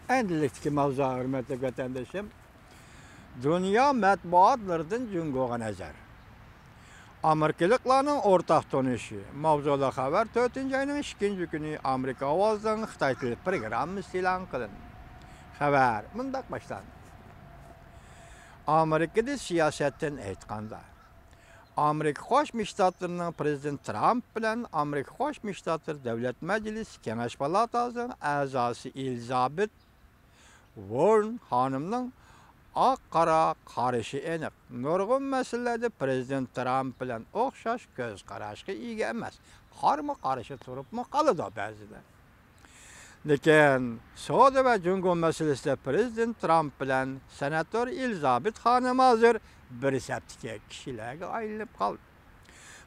Endilikdeki mavzu hürmetli vatandaşım, dünya matbuatlarından Cungo'ga nazar. Amerikalıklarning o'rtaq tonishi. Mavzuda xabar 4-ayning 2 kuni Amerika ovozidan Xitoy tili programmasi e'lon qilindi. Xabar mundaq boshlandi. Amerikada siyosatdan aytganda, Amerika Qo'shma Shtatlarining prezident Trump bilan Amerika Qo'shma Shtatlari Davlat Majlisi Kengash palatasining a'zosi Elizabeth Warren xonimning oq-qora qarashi aniq. Nurg'un masalalarda prezident Trump bilan o'xshash ko'z qarashga ega emas. Qarama-qarshi turibmi qoladi ba'zilar. Lekin Saudiya va Jungo masalasida prezident Trump bilan senator Elizabeth xonim hozir bir saptga kishilarga aylanib qoldi.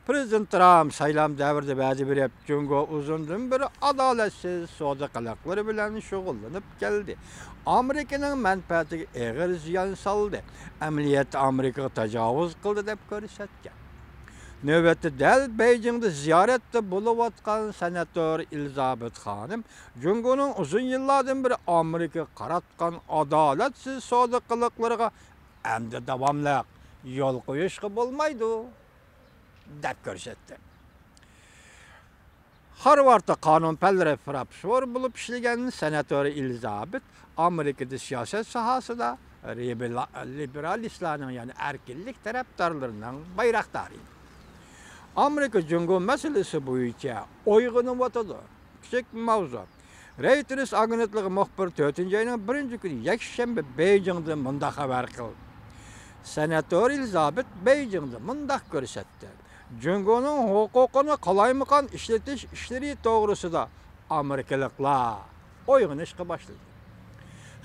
Prezident Trump saylam davrida ba'zi bir Jungo uzundan beri adolatsiz savdo qiliqlari bilan shug'ullanib keldi. Amerikaning manfaatiga og'ir ziyon soldi. Amaliyotda Amerikaga tajovuz qildi deb ko'rsatgan. Navbatda dal Beijingda ziyoratda bo'layotgan senator Elizabeth xonim Jungoning uzun yillardan beri Amerikaga qaratgan adolatsiz savdo qiliqlariga endi davomli yo'l qo'yishga bo'lmaydi deb ko'rsatdi. Harvardda qonun fanlari professor bo'lib ishlagan senator Elizabeth Amerikada siyosat sohasida liberalistlarning, ya'ni erkinlik tarafdorlarining bayroqdori. Amerika Jungo masalasi bo'yicha o'yg'inib o'tadi. Kichik mavzu. Reuters agentligi muxbiri 4-ayning 1-kuni yakshanba Beijingda mundaq xabar qildi. Senator Elizabeth Beijingda mundaq ko'rsatdi. Jungoning huquqini qalaymiqan ishlatish ishlari to'g'risida Amerikaliklar o'yg'inishga boshladi.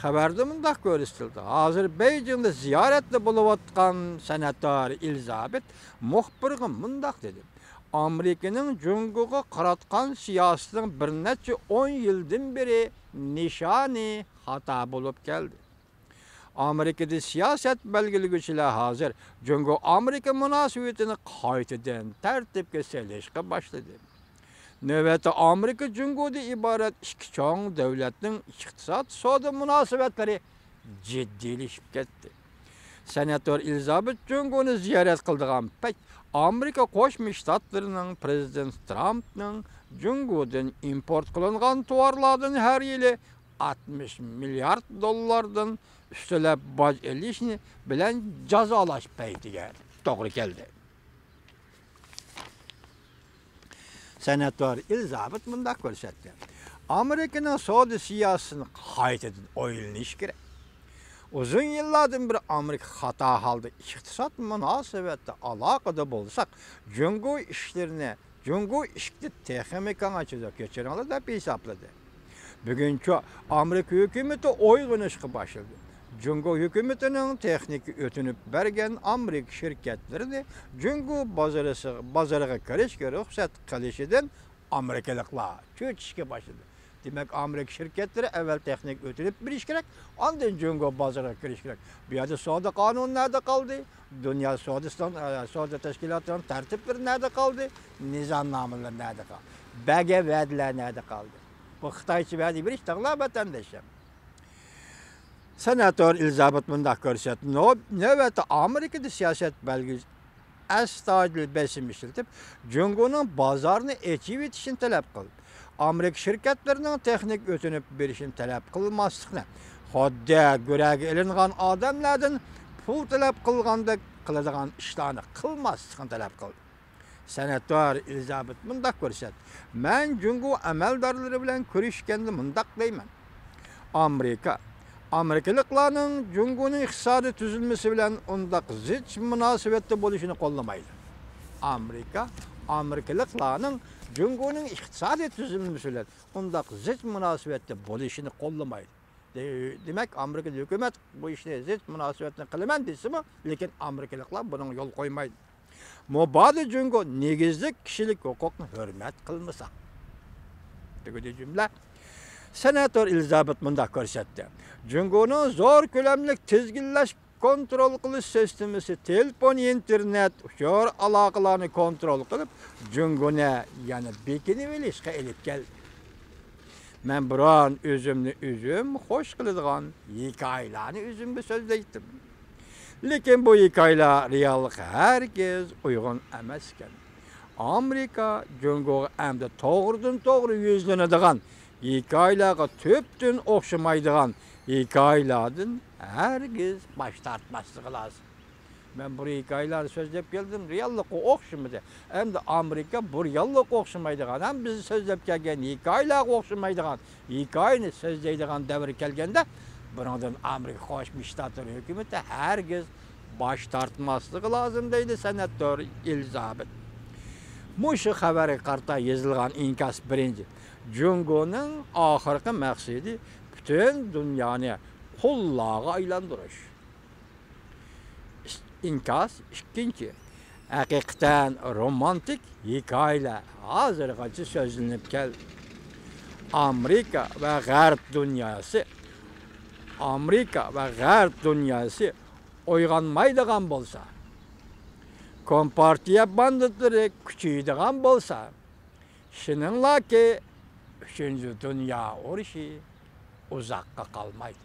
Xabarda mundaq ko'rsatildi. Hozir Beijingda ziyoratda bo'layotgan senator Elizabeth muxbirga mundaq dedi. Amerikaning Jungoga qaratgan siyosatining bir necha 10 yildan beri nishoni xato bo'lib keldi. Amerikada siyosat belgilaguvchilar hozir Jungo Amerika munosabatini qaytadan tartibga solishga boshladi. Navbatda Amerika Jungoda iborat ikki chong davlatning iqtisod savdo munosabatlari jiddiylashib ketdi. Senator Elizabeth Jungoni ziyorat qildigan payt Amerika Qo'shma Shtatlarining prezident Trumpning Jungodan import qilingan tovarlardan har yili 60 milliard dollardan ustilab boj elishni bilan jazolash paytiga to'g'ri keldi. Senator Elizabeth mundaq ko'rsatdi. Amerikaning savdo siyosatini qaytadan o'ylanish kerak. Uzun yillardan beri Amerika xato holda iqtisod munosabatda aloqada bo'lsak, Jungo ishlarini Jungo ishni texnika ichida kechiradi deb hisobladi. Buguncha Amerika hukumati o'yg'inishga boshladi. Jungo hukumatining texnik o'tinib bergan Amerika shirkatlarini Jungo bozoriga kirishga ruxsat qilishidan Amerikaliklar cho'chishga boshladi. Demak, Amerika shirkatlari avval texnik o'tinib berish kerak, ondan Jungo bozoriga kirish kerak. Bu yerda savdo qonuni nerda qoldi? Dunyo savdo tashkilotlarining tartiblari nerda qoldi? Nizomnomalar nerda qoldi? Baga va'dalar nerda qoldi? Bu Xitoycha va'da berish taqlab vatandoshlar. Senator Elizabeth mundaq ko'rsatdi. Navbatda Amerikada siyosat belgisi astoydil besim ishlatib, Jungoning bozorni ochib etishini talab qildi. Amerika shirkatlarining texnik o'tinib berishini talab qilmaslikni, xuddi go'raga ilingan odamlardan pul talab qilgandek qiladigan ishlarni qilmaslikni talab qildi. Senator Elizabeth mundaq ko'rsatdi. Men Jungo amaldorlari bilan ko'rishganda mundaq deyman. Amerikaliklarning Jungoning iqtisodiy tuzilmasi bilan undaq zich munosabatda bo'lishini qo'llamaydi. Amerikaliklarning Jungoning iqtisodiy tuzilmasi bilan undaq zich munosabatda bo'lishini qo'llamaydi. Demak, Amerika hukumat bu ishni zich munosabatni qilaman desimi, lekin Amerikaliklar buning yo'l qo'ymaydi. Mubodi Jungo negizlik kishilik huquqni hurmat qilmasa. Degudi jumla. Senator Elizabeth mundaq ko'rsatdi. Jungoning zo'r ko'lamli tizginlash kontrol qilish sistemasi telefon, internet, ushor aloqalarni kontrol qilib, Jungoni yana bekinib olishga elib keldi. Men buran özüm hoş kıladigan hikoyalarni özümge so'zlaydim. Lekin bu hikoyalar reallikka herkes uygun emas ekan. Amerika Jungoga endi to'g'ridan-to'g'ri yuzlanadigan hikoyalarga tüptün o'xshamaydigan hikoyalardan herkes baş tortmasligi lozim. Ben bu hikayeleri sözlep geldim, reallıkka o'xshamadi. Endi Amerika bu reallikka o'xshamaydigan, ham biz sözlep kelgan hikoyalarga o'xshamaydigan, hikoyani so'zlaydigan davr kelganda, bundan Amerika Qo'shma Shtatlari hukumati herkes baş tortmasligi lozim deydi san'atdor Elizabet. Mushu xabarga qarta yozilgan inkas birinchi. Jungoning oxirgi maqsadi butun dunyoni qullarga aylantirish. İnkas ikkinchi. Haqiqatan romantik hikoyalar hozirgacha so'zlanib keldi. Amerika va G'arb dunyosi uyg'onmaydigan bo'lsa, Kompartiya banditlari kuchaydigan bo'lsa, shuninlaki 3. Dunyo urushi uzoqqa qolmaydi.